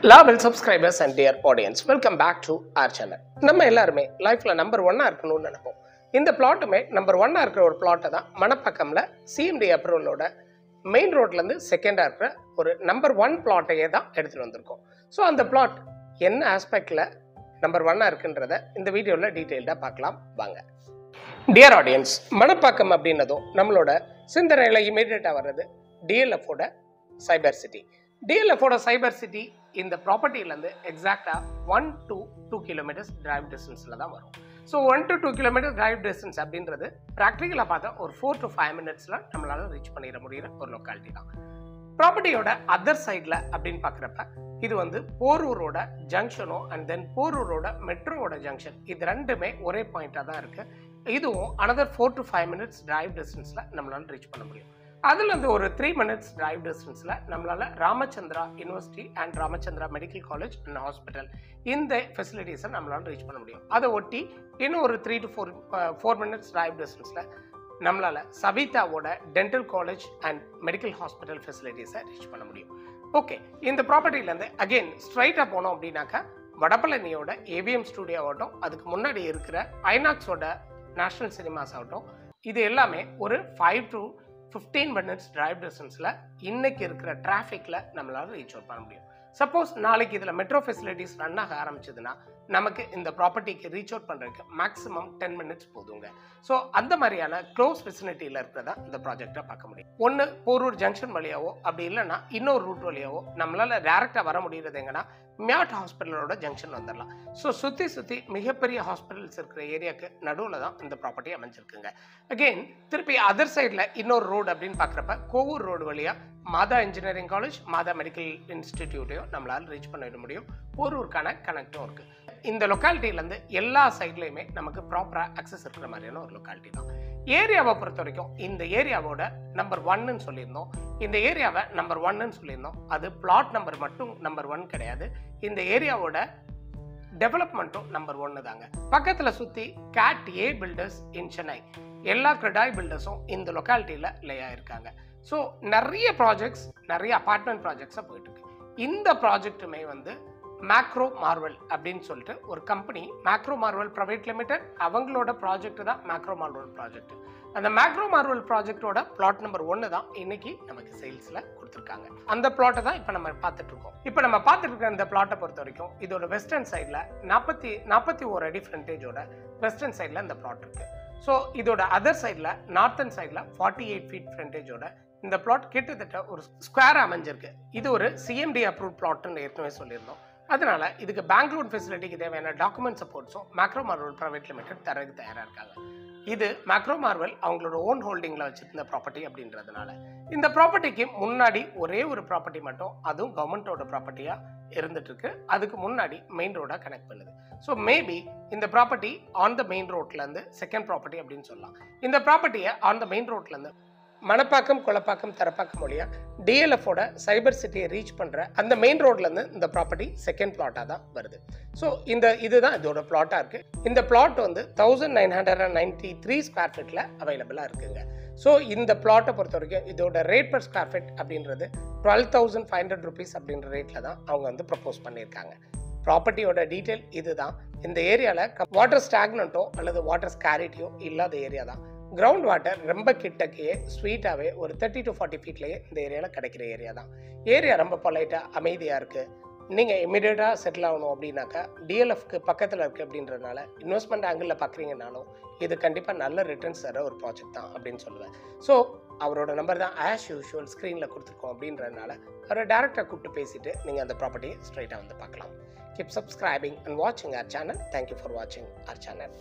Lovable subscribers and dear audience, welcome back to our channel. நம்ம எல்லாருமே லைஃப்ல number 1 இருக்கணும்னு நினைப்போம். இந்த பிளாட்டுமே நம்பர் 1 இருக்கிற ஒரு பிளாட்டை தான் மணப்பாக்கம்ல சிஎம்டி அப்ரூவலோட மெயின் ரோட்ல இருந்து செகண்டா இருக்கிற ஒரு நம்பர் 1 பிளாட்டையே தான் எடுத்துட்டு வந்திருக்கோம். ஸோ அந்த பிளாட் என்ன ஆஸ்பெக்ட்ல நம்பர் 1 இருக்குன்றத இந்த வீடியோவில் டீட்டெயில்டாக பார்க்கலாம் வாங்க. டியர் ஆடியன்ஸ், மணப்பாக்கம் அப்படின்னதும் நம்மளோட சிந்தனையில் இமீடியட்டாக வர்றது டிஎல்எஃபோட சைபர் சிட்டி. டிஎல்எஃபோட சைபர் சிட்டி இந்த ப்ராப்பர்ட்டிலேருந்து எக்ஸாக்டாக 1 to 2 கிலோமீட்டர்ஸ் டிரைவ் டிஸ்டன்ஸில் தான் வரும். So 1 to 2 kilometre drive distance அப்படின்றது ப்ராக்டிக்கலாக பார்த்தா ஒரு 4 to 5 மினிட்ஸில் நம்மளால ரீச் பண்ணிட முடிகிற ஒரு லொக்காலிட்டி தான். ப்ராப்பர்ட்டியோட அதர் சைடில் அப்படின்னு பார்க்குறப்ப இது வந்து போரூரோட ஜங்ஷனும் அண்ட் தென் போரூரோட மெட்ரோவோட ஜங்ஷன் இது ரெண்டுமே ஒரே பாயிண்டாக தான் இருக்குது. இதுவும் அனதர் 4 to 5 மினிட்ஸ் டிரைவ் டிஸ்டன்ஸில் நம்மளால ரீச் பண்ண முடியும். அதுலேருந்து ஒரு 3 மினிட்ஸ் டிரைவ் டிஸ்டன்ஸில் நம்மளால் Ramachandra university and Ramachandra medical college and hospital இந்த ஃபெசிலிட்டிஸை நம்மளால் ரீச் பண்ண முடியும். அதை ஒட்டி இன்னும் ஒரு 3 to 4 மினிட்ஸ் டிரைவ் டிஸ்டன்ஸில் நம்மளால் சவிதாவோட dental college and medical hospital ஃபெசிலிட்டிஸை ரீச் பண்ண முடியும். ஓகே, இந்த ப்ராப்பர்ட்டிலேருந்து அகெயின் ஸ்ட்ரைட்டாக போனோம் அப்படின்னாக்கா வடபழனியோட ஏவிஎம் ஸ்டூடியோ ஆகட்டும், அதுக்கு முன்னாடி இருக்கிற ஐநாக்ஸோட நேஷனல் சினிமாஸ் ஆகட்டும், இது எல்லாமே ஒரு 5 to 15 மினிட்ஸ் டிரைவ் டிஸ்டன்ஸில் இன்னைக்கு இருக்கிற டிராஃபிக்கில் நம்மளால் ரீச் அவுட் பண்ண முடியும். சப்போஸ் நாளைக்கு இதில் மெட்ரோ ஃபெசிலிட்டிஸ் ரன் ஆக ஆரம்பிச்சதுன்னா நமக்கு இந்த ப்ராப்பர்ட்டிக்கு ரீச் அவுட் பண்ணுறதுக்கு மேக்ஸிமம் 10 மினிட்ஸ் போதுங்க. ஸோ அந்த மாதிரியான க்ளோஸ் விசினிட்டியில் இருக்கிறதா இந்த ப்ராஜெக்டை பார்க்க முடியும். ஒன்று போரூர் ஜங்ஷன் வழியாவோ அப்படி இல்லைன்னா இன்னொரு ரூட் வழியாவோ நம்மளால் டேரெக்டாக வர முடிகிறது எங்கன்னா மியாட் ஹாஸ்பிட்டலோட ஜங்ஷன் வந்துடலாம். ஸோ சுற்றி மிகப்பெரிய ஹாஸ்பிட்டல்ஸ் இருக்கிற ஏரியாவுக்கு நடுவில் தான் இந்த ப்ராப்பர்ட்டி அமைஞ்சிருக்குங்க. அகெயின் திருப்பி அதர் சைடில் இன்னொரு ரோடு அப்படின்னு பார்க்குறப்ப கோவூர் ரோடு வழியாக மாதா இன்ஜினியரிங் காலேஜ், மாதா மெடிக்கல் இன்ஸ்டிடியூட்டையும் நம்மளால் ரீச் பண்ணிட முடியும். போரூருக்கான கனெக்டும் இருக்குது. இந்த லொக்காலிட்டியிலேருந்து எல்லா சைட்லையுமே நமக்கு ப்ராப்பராக அக்சஸ் இருக்கிற மாதிரியான ஒரு லொக்காலிட்டி தான். ஏரியாவை பொறுத்த வரைக்கும் இந்த ஏரியாவோட நம்பர் 1ன்னு சொல்லியிருந்தோம். இந்த ஏரியாவை நம்பர் 1ன்னு சொல்லியிருந்தோம். அது பிளாட் நம்பர் மட்டும் நம்பர் 1 கிடையாது, இந்த ஏரியாவோட டெவலப்மெண்ட்டும் நம்பர் 1 தாங்க. பக்கத்தில் சுற்றி கேட் ஏ பில்டர்ஸ் இன் சென்னை, எல்லா கிரெடாய் பில்டர்ஸும் இந்த லொக்காலிட்டியில் லேயாக இருக்காங்க. ஸோ நிறைய ப்ராஜெக்ட்ஸ், நிறைய அப்பார்ட்மெண்ட் ப்ராஜெக்ட்ஸாக போயிட்டு இருக்கு. இந்த ப்ராஜெக்ட்டுமே வந்து மேக்ரோ மார்வல் அப்படின்னு சொல்லிட்டு ஒரு company, macro marvel private limited, அவங்களோட ப்ராஜெக்ட் தான் மேக்ரோ மார்வல் ப்ராஜெக்ட். அந்த மேக்ரோ மார்வல் ப்ராஜெக்டோட பிளாட் நம்பர் 1 தான் இன்னைக்கு நமக்கு சேல்ஸில் கொடுத்துருக்காங்க. அந்த பிளாட்டை தான் இப்போ நம்ம பார்த்துட்டு இருக்கோம். இப்போ நம்ம பார்த்துட்டு இருக்க இந்த பிளாட்டை பொறுத்த வரைக்கும் இதோட வெஸ்டர்ன் சைடில் 41 அடி ஃப்ரண்டேஜோட வெஸ்டர்ன் சைடில் இந்த பிளாட் இருக்கு. ஸோ இதோட அதர் சைடில் நார்த்தன் சைடில் 48 ஃபீட் ஃப்ரண்டேஜோட இந்த பிளாட் கிட்டத்தட்ட ஒரு ஸ்கொயர் அமைஞ்சிருக்கு. இது ஒரு சிஎம்டி அப்ரூவ் பிளாட்னு ஏற்கனவே சொல்லியிருந்தோம். அதனால இதுக்கு பேங்க் லோன் ஃபெசிலிட்டிக்கு தேவையான டாக்குமெண்ட் சப்போர்ட்ஸும் மேக்ரோ மார்வல் பிரைவேட் லிமிடெட் தரதுக்கு தயாராக இருக்காங்க. இது மேக்ரோ மார்வல் அவங்களோட ஓன் ஹோல்டிங்கில் வச்சிருந்த ப்ராப்பர்ட்டி அப்படின்றதுனால இந்த ப்ராப்பர்ட்டிக்கு முன்னாடி ஒரே ஒரு ப்ராப்பர்ட்டி மட்டும், அதுவும் கவர்மெண்ட்டோட ப்ராப்பர்ட்டியாக இருந்துட்டு இருக்கு. அதுக்கு முன்னாடி மெயின் ரோடாக கனெக்ட் பண்ணுது. ஸோ மேபி இந்த ப்ராப்பர்ட்டி ஆன் த மெயின் ரோட்லேருந்து செகண்ட் ப்ராப்பர்ட்டி அப்படின்னு சொல்லலாம். இந்த ப்ராப்பர்ட்டியை ஆன் த மெயின் ரோட்லேருந்து மணப்பாக்கம், கொளப்பாக்கம், தரப்பாக்கம் வழியா டிஎல்எஃபோட சைபர் சிட்டியை ரீச் பண்ணுற அந்த மெயின் ரோட்லேருந்து இந்த ப்ராப்பர்ட்டி செகண்ட் பிளாட்டாக தான் வருது. ஸோ இதுதான் இதோட பிளாட்டாக இருக்குது. இந்த பிளாட் வந்து 1993 ஸ்கொயர் ஃபீட்டில் அவைலபிளாக இருக்குங்க. ஸோ இந்த பிளாட்டை பொறுத்த வரைக்கும் இதோட ரேட் பர் ஸ்கொயர் ஃபீட் அப்படின்றது 12,500 rupees அப்படின்ற ரேட்டில் தான் அவங்க வந்து ப்ரப்போஸ் பண்ணியிருக்காங்க. ப்ராப்பர்ட்டியோட டீட்டெயில் இதுதான். இந்த ஏரியாவில் வாட்டர் ஸ்டாக்னண்ட்டோ அல்லது வாட்டர் ஸ்கேரிட்டியோ இல்லாத ஏரியா தான். கிரவுண்ட் வாட்டர் ரொம்ப கிட்டக்கையே ஸ்வீட்டாகவே ஒரு 30 to 40 ஃபீட்லேயே இந்த ஏரியாவில் கிடைக்கிற ஏரியா தான். ஏரியா ரொம்ப பொலைட்டாக அமைதியாக இருக்குது. நீங்கள் இமீடியட்டாக செட்டில் ஆகணும் அப்படின்னாக்கா டிஎல்எஃப்க்கு பக்கத்தில் இருக்குது அப்படின்றதுனால இன்வெஸ்ட்மெண்ட் ஆங்கிளில் பார்க்குறீங்கனாலும் இது கண்டிப்பாக நல்ல ரிட்டர்ன்ஸ் தர ஒரு ப்ராஜெக்ட் தான் அப்படின்னு சொல்லுவேன். ஸோ அவரோட நம்பர் தான் ஆஸ் யூஷுவல் ஸ்க்ரீனில் கொடுத்துருக்கோம் அப்படின்றதுனால அவரை டேரெக்டாக கூப்பிட்டு பேசிவிட்டு நீங்கள் அந்த ப்ராப்பர்ட்டியை ஸ்ட்ரைட்டாக வந்து பார்க்கலாம். Keep subscribing and watching our channel. Thank you for watching our channel.